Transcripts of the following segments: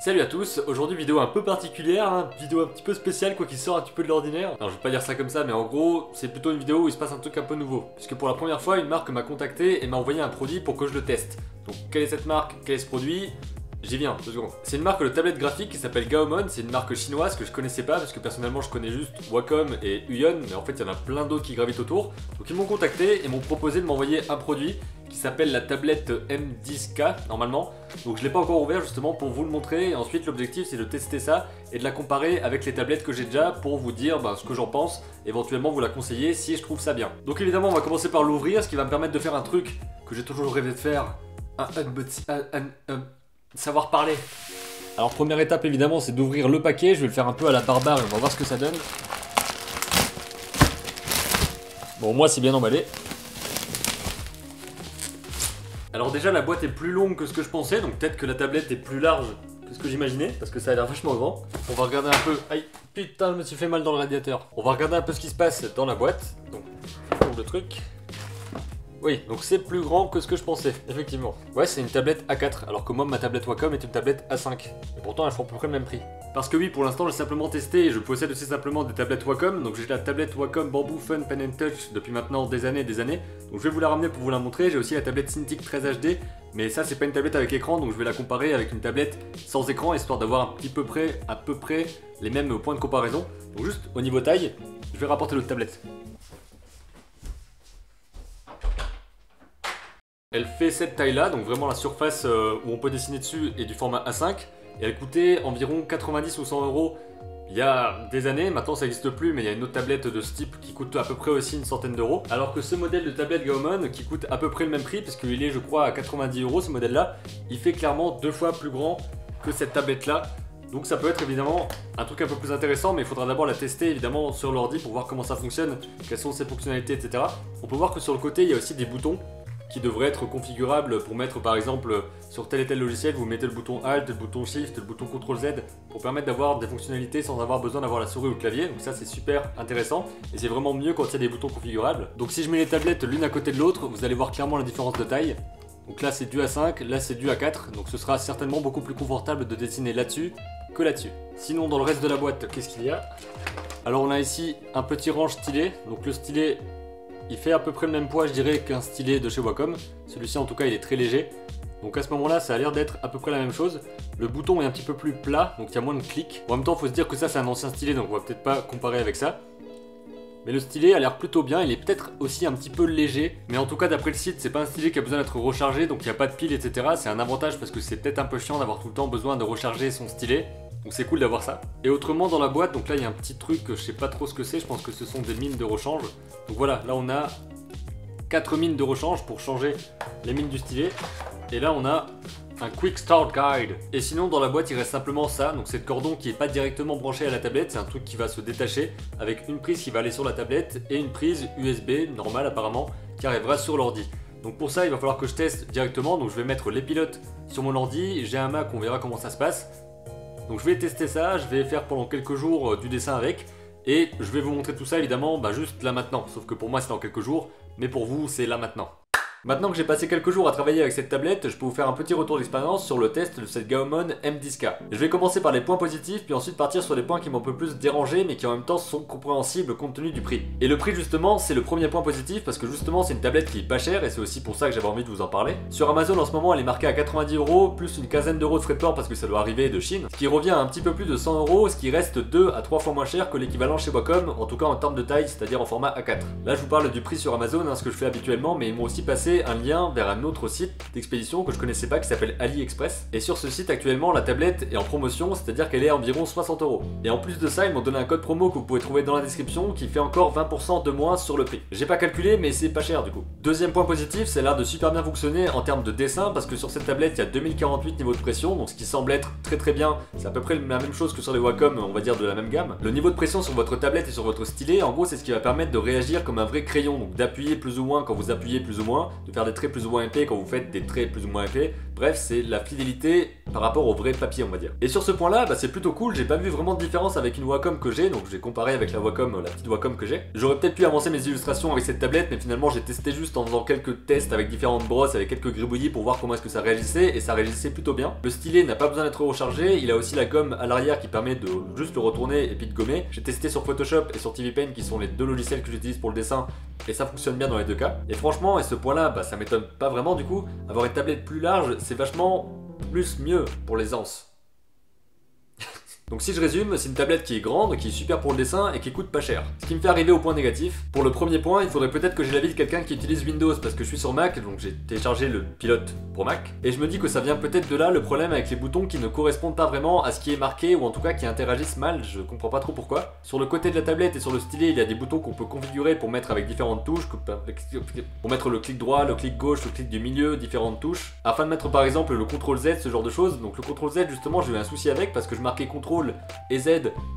Salut à tous, aujourd'hui vidéo un peu particulière, hein, vidéo un petit peu spéciale quoi qui sort un petit peu de l'ordinaire. Alors je vais pas dire ça comme ça mais en gros c'est plutôt une vidéo où il se passe un truc un peu nouveau. Puisque pour la première fois une marque m'a contacté et m'a envoyé un produit pour que je le teste. Donc quelle est cette marque, quel est ce produit? J'y viens, 2 secondes. C'est une marque de tablette graphique qui s'appelle Gaomon, c'est une marque chinoise que je connaissais pas parce que personnellement je connais juste Wacom et Huion, mais en fait il y en a plein d'autres qui gravitent autour. Donc ils m'ont contacté et m'ont proposé de m'envoyer un produit qui s'appelle la tablette M10K normalement. Donc je l'ai pas encore ouvert justement pour vous le montrer et ensuite l'objectif c'est de tester ça et de la comparer avec les tablettes que j'ai déjà pour vous dire ce que j'en pense, éventuellement vous la conseiller si je trouve ça bien. Donc évidemment on va commencer par l'ouvrir, ce qui va me permettre de faire un truc que j'ai toujours rêvé de faire, savoir parler. Alors première étape évidemment c'est d'ouvrir le paquet, je vais le faire un peu à la barbare et on va voir ce que ça donne. Bon moi c'est bien emballé. Alors déjà la boîte est plus longue que ce que je pensais, donc peut-être que la tablette est plus large que ce que j'imaginais, parce que ça a l'air vachement grand. On va regarder un peu... Aïe, putain je me suis fait mal dans le radiateur. On va regarder un peu ce qui se passe dans la boîte. Donc on ouvre le truc. Oui, donc c'est plus grand que ce que je pensais, effectivement. Ouais, c'est une tablette A4, alors que moi, ma tablette Wacom est une tablette A5. Et pourtant, elles font à peu près le même prix. Parce que oui, pour l'instant, j'ai simplement testé et je possède aussi simplement des tablettes Wacom. Donc j'ai la tablette Wacom Bamboo Fun Pen & Touch depuis maintenant des années et des années. Donc je vais vous la ramener pour vous la montrer. J'ai aussi la tablette Cintiq 13 HD. Mais ça, c'est pas une tablette avec écran, donc je vais la comparer avec une tablette sans écran, histoire d'avoir à peu près les mêmes points de comparaison. Donc juste au niveau taille, je vais rapporter l'autre tablette. Elle fait cette taille là, donc vraiment la surface où on peut dessiner dessus est du format A5 et elle coûtait environ 90 ou 100 euros il y a des années. Maintenant ça n'existe plus mais il y a une autre tablette de ce type qui coûte à peu près aussi une centaine d'euros. Alors que ce modèle de tablette Gaomon qui coûte à peu près le même prix puisqu'il est je crois à 90 euros ce modèle là, il fait clairement 2 fois plus grand que cette tablette là. Donc ça peut être évidemment un truc un peu plus intéressant mais il faudra d'abord la tester évidemment sur l'ordi pour voir comment ça fonctionne, quelles sont ses fonctionnalités etc. On peut voir que sur le côté il y a aussi des boutons qui devrait être configurable pour mettre par exemple sur tel et tel logiciel, vous mettez le bouton Alt, le bouton Shift, le bouton CTRL Z pour permettre d'avoir des fonctionnalités sans avoir besoin d'avoir la souris ou le clavier. Donc ça c'est super intéressant et c'est vraiment mieux quand il y a des boutons configurables. Donc si je mets les tablettes l'une à côté de l'autre, vous allez voir clairement la différence de taille. Donc là c'est du A5, là c'est du A4, donc ce sera certainement beaucoup plus confortable de dessiner là-dessus que là-dessus. Sinon dans le reste de la boîte, qu'est-ce qu'il y a? Alors on a ici un petit range stylet, donc le stylet il fait à peu près le même poids je dirais qu'un stylet de chez Wacom. Celui-ci en tout cas il est très léger. Donc à ce moment là ça a l'air d'être à peu près la même chose. Le bouton est un petit peu plus plat donc il y a moins de clics. En même temps il faut se dire que ça c'est un ancien stylet donc on va peut-être pas comparer avec ça. Mais le stylet a l'air plutôt bien, il est peut-être aussi un petit peu léger. Mais en tout cas d'après le site c'est pas un stylet qui a besoin d'être rechargé donc il n'y a pas de pile etc. C'est un avantage parce que c'est peut-être un peu chiant d'avoir tout le temps besoin de recharger son stylet. Donc c'est cool d'avoir ça. Et autrement dans la boîte, donc là il y a un petit truc, je sais pas trop ce que c'est, je pense que ce sont des mines de rechange. Donc voilà, là on a 4 mines de rechange pour changer les mines du stylet. Et là on a un Quick Start Guide. Et sinon dans la boîte il reste simplement ça, donc c'est le cordon qui est pas directement branché à la tablette, c'est un truc qui va se détacher avec une prise qui va aller sur la tablette et une prise USB normale apparemment qui arrivera sur l'ordi. Donc pour ça il va falloir que je teste directement, donc je vais mettre les pilotes sur mon ordi, j'ai un Mac, on verra comment ça se passe. Donc je vais tester ça, je vais faire pendant quelques jours du dessin avec et je vais vous montrer tout ça évidemment juste là maintenant, sauf que pour moi c'est dans quelques jours, mais pour vous c'est là maintenant. Maintenant que j'ai passé quelques jours à travailler avec cette tablette, je peux vous faire un petit retour d'expérience sur le test de cette Gaomon M10K. Je vais commencer par les points positifs, puis ensuite partir sur les points qui m'ont un peu plus dérangé, mais qui en même temps sont compréhensibles compte tenu du prix. Et le prix justement, c'est le premier point positif, parce que justement c'est une tablette qui est pas chère, et c'est aussi pour ça que j'avais envie de vous en parler. Sur Amazon en ce moment elle est marquée à 90 euros, plus une quinzaine d'euros de frais de port parce que ça doit arriver de Chine, ce qui revient à un petit peu plus de 100 euros, ce qui reste 2 à 3 fois moins cher que l'équivalent chez Wacom, en tout cas en termes de taille, c'est-à-dire en format A4. Là je vous parle du prix sur Amazon, ce que je fais habituellement, mais ils m'ont aussi passé un lien vers un autre site d'expédition que je connaissais pas qui s'appelle AliExpress. Et sur ce site actuellement la tablette est en promotion, c'est-à-dire qu'elle est à environ 60 euros. Et en plus de ça ils m'ont donné un code promo que vous pouvez trouver dans la description qui fait encore 20% de moins sur le prix. J'ai pas calculé mais c'est pas cher du coup. Deuxième point positif, c'est l'air de super bien fonctionner en termes de dessin parce que sur cette tablette il y a 2048 niveaux de pression, donc ce qui semble être très bien. C'est à peu près la même chose que sur les Wacom, on va dire de la même gamme. Le niveau de pression sur votre tablette et sur votre stylet, en gros c'est ce qui va permettre de réagir comme un vrai crayon, donc d'appuyer plus ou moins quand vous appuyez plus ou moins, de faire des traits plus ou moins épais quand vous faites des traits plus ou moins épais. Bref, c'est la fidélité par rapport au vrai papier, on va dire. Et sur ce point-là, c'est plutôt cool, j'ai pas vu vraiment de différence avec une Wacom que j'ai, donc j'ai comparé avec la Wacom, la petite Wacom que j'ai. J'aurais peut-être pu avancer mes illustrations avec cette tablette, mais finalement j'ai testé juste en faisant quelques tests avec différentes brosses, avec quelques gribouillis pour voir comment est-ce que ça réagissait, et ça réagissait plutôt bien. Le stylet n'a pas besoin d'être rechargé, il a aussi la gomme à l'arrière qui permet de juste le retourner et puis de gommer. J'ai testé sur Photoshop et sur TV Paint qui sont les deux logiciels que j'utilise pour le dessin, et ça fonctionne bien dans les deux cas. Et franchement, à ce point-là, ça m'étonne pas vraiment du coup, avoir une tablette plus large, c'est vachement plus mieux pour l'aisance. Donc si je résume, c'est une tablette qui est grande, qui est super pour le dessin et qui coûte pas cher. Ce qui me fait arriver au point négatif. Pour le premier point, il faudrait peut-être que j'ai l'avis de quelqu'un qui utilise Windows parce que je suis sur Mac, donc j'ai téléchargé le pilote pour Mac. Et je me dis que ça vient peut-être de là le problème avec les boutons qui ne correspondent pas vraiment à ce qui est marqué ou en tout cas qui interagissent mal, je comprends pas trop pourquoi. Sur le côté de la tablette et sur le stylet, il y a des boutons qu'on peut configurer pour mettre avec différentes touches, pour mettre le clic droit, le clic gauche, le clic du milieu, différentes touches, afin de mettre par exemple le CTRL Z, ce genre de choses. Donc le CTRL Z justement j'ai eu un souci avec parce que je marquais CTRL et Z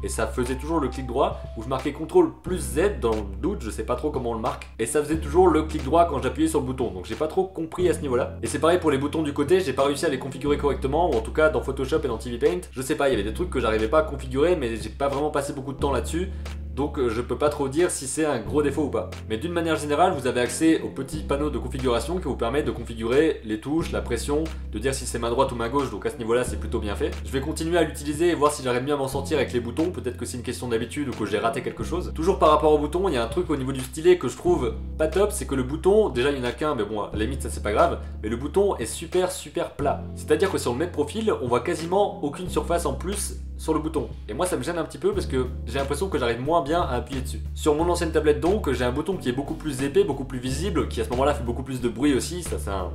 et ça faisait toujours le clic droit, ou je marquais CTRL plus Z dans le doute, je sais pas trop comment on le marque, et ça faisait toujours le clic droit quand j'appuyais sur le bouton, donc j'ai pas trop compris à ce niveau là. Et c'est pareil pour les boutons du côté, j'ai pas réussi à les configurer correctement, ou en tout cas dans Photoshop et dans TV Paint, je sais pas, il y avait des trucs que j'arrivais pas à configurer, mais j'ai pas vraiment passé beaucoup de temps là-dessus. Donc je peux pas trop dire si c'est un gros défaut ou pas. Mais d'une manière générale, vous avez accès au petit panneau de configuration qui vous permet de configurer les touches, la pression, de dire si c'est main droite ou main gauche, donc à ce niveau-là c'est plutôt bien fait. Je vais continuer à l'utiliser et voir si j'arrive mieux à m'en sortir avec les boutons, peut-être que c'est une question d'habitude ou que j'ai raté quelque chose. Toujours par rapport au bouton, il y a un truc au niveau du stylet que je trouve pas top, c'est que le bouton, déjà il y en a qu'un, mais bon à la limite ça c'est pas grave, mais le bouton est super plat. C'est-à-dire que si on le met de profil, on voit quasiment aucune surface en plus sur le bouton. Et moi ça me gêne un petit peu parce que j'ai l'impression que j'arrive moins bien à appuyer dessus. Sur mon ancienne tablette donc, j'ai un bouton qui est beaucoup plus épais, beaucoup plus visible, qui à ce moment-là fait beaucoup plus de bruit aussi, ça c'est un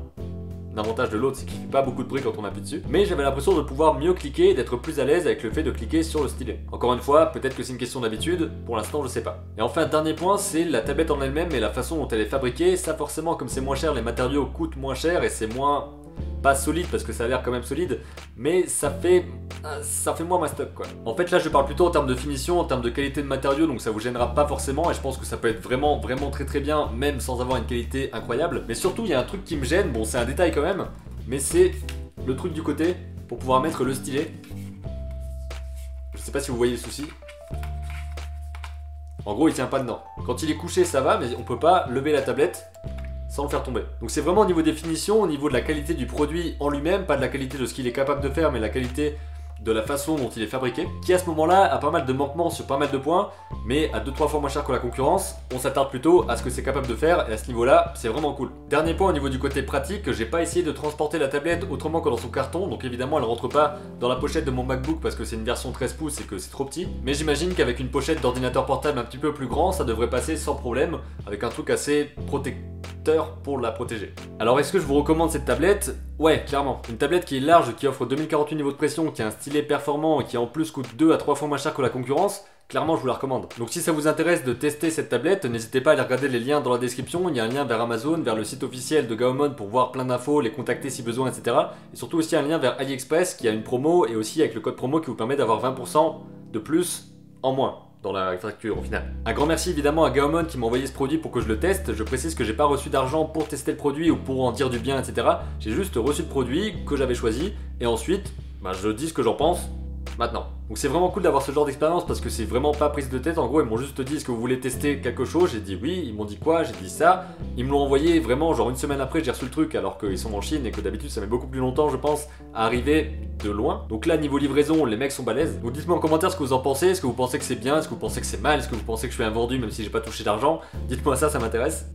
avantage de l'autre, c'est qu'il fait pas beaucoup de bruit quand on appuie dessus. Mais j'avais l'impression de pouvoir mieux cliquer et d'être plus à l'aise avec le fait de cliquer sur le stylet. Encore une fois, peut-être que c'est une question d'habitude, pour l'instant je sais pas. Et enfin, dernier point, c'est la tablette en elle-même et la façon dont elle est fabriquée. Ça forcément, comme c'est moins cher, les matériaux coûtent moins cher et c'est moins... pas solide parce que ça a l'air quand même solide, mais ça fait moins mastoc quoi. En fait là je parle plutôt en termes de finition, en termes de qualité de matériaux, donc ça vous gênera pas forcément et je pense que ça peut être vraiment très bien même sans avoir une qualité incroyable. Mais surtout il y a un truc qui me gêne, bon c'est un détail quand même, mais c'est le truc du côté pour pouvoir mettre le stylet. Je sais pas si vous voyez le souci. En gros il tient pas dedans. Quand il est couché ça va, mais on peut pas lever la tablette sans le faire tomber. Donc c'est vraiment au niveau des finitions, au niveau de la qualité du produit en lui-même, pas de la qualité de ce qu'il est capable de faire, mais la qualité de la façon dont il est fabriqué, qui à ce moment-là a pas mal de manquements sur pas mal de points, mais à 2-3 fois moins cher que la concurrence, on s'attarde plutôt à ce que c'est capable de faire, et à ce niveau-là, c'est vraiment cool. Dernier point au niveau du côté pratique, j'ai pas essayé de transporter la tablette autrement que dans son carton, donc évidemment elle rentre pas dans la pochette de mon MacBook parce que c'est une version 13 pouces et que c'est trop petit, mais j'imagine qu'avec une pochette d'ordinateur portable un petit peu plus grand, ça devrait passer sans problème, avec un truc assez protecteur pour la protéger. Alors est-ce que je vous recommande cette tablette? Ouais, clairement. Une tablette qui est large, qui offre 2048 niveaux de pression, qui a un stylet performant et qui en plus coûte 2 à 3 fois moins cher que la concurrence, clairement je vous la recommande. Donc si ça vous intéresse de tester cette tablette, n'hésitez pas à aller regarder les liens dans la description, il y a un lien vers Amazon, vers le site officiel de Gaomon pour voir plein d'infos, les contacter si besoin, etc. Et surtout aussi un lien vers AliExpress qui a une promo et aussi avec le code promo qui vous permet d'avoir 20% de plus en moins dans la facture au final. Un grand merci évidemment à Gaomon qui m'a envoyé ce produit pour que je le teste. Je précise que j'ai pas reçu d'argent pour tester le produit ou pour en dire du bien, etc. J'ai juste reçu le produit que j'avais choisi et ensuite, je dis ce que j'en pense maintenant. Donc c'est vraiment cool d'avoir ce genre d'expérience parce que c'est vraiment pas prise de tête. En gros ils m'ont juste dit est-ce que vous voulez tester quelque chose, j'ai dit oui, ils m'ont dit quoi, j'ai dit ça. Ils me l'ont envoyé vraiment genre une semaine après j'ai reçu le truc alors qu'ils sont en Chine et que d'habitude ça met beaucoup plus longtemps je pense à arriver de loin. Donc là niveau livraison les mecs sont balèzes. Donc dites-moi en commentaire ce que vous en pensez, est-ce que vous pensez que c'est bien, est-ce que vous pensez que c'est mal, est-ce que vous pensez que je suis un vendu même si j'ai pas touché d'argent. Dites-moi ça m'intéresse.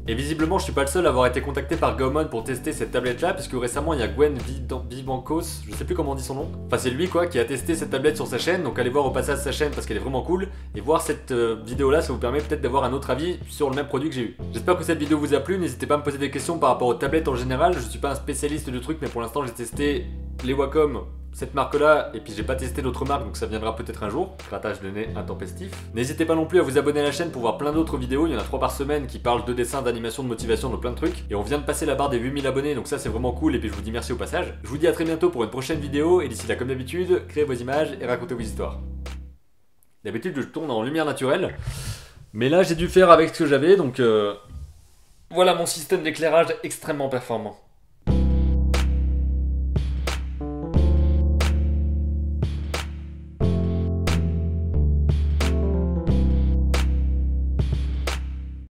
Et visiblement je suis pas le seul à avoir été contacté par Gaomon pour tester cette tablette là puisque récemment il y a Gwen Vibancos, je sais plus comment on dit son nom, enfin c'est lui quoi qui a testé cette tablette sur sa chaîne, donc allez voir au passage sa chaîne parce qu'elle est vraiment cool et voir cette vidéo là ça vous permet peut-être d'avoir un autre avis sur le même produit que j'ai eu. J'espère que cette vidéo vous a plu, n'hésitez pas à me poser des questions par rapport aux tablettes en général, je suis pas un spécialiste du truc mais pour l'instant j'ai testé les Wacom, cette marque là, et puis j'ai pas testé d'autres marques donc ça viendra peut-être un jour, grattage de nez intempestif. N'hésitez pas non plus à vous abonner à la chaîne pour voir plein d'autres vidéos, il y en a 3 par semaine qui parlent de dessin, d'animation, de motivation, de plein de trucs. Et on vient de passer la barre des 8000 abonnés donc ça c'est vraiment cool et puis je vous dis merci au passage. Je vous dis à très bientôt pour une prochaine vidéo et d'ici là comme d'habitude, créez vos images et racontez vos histoires. D'habitude je tourne en lumière naturelle, mais là j'ai dû faire avec ce que j'avais donc Voilà mon système d'éclairage extrêmement performant.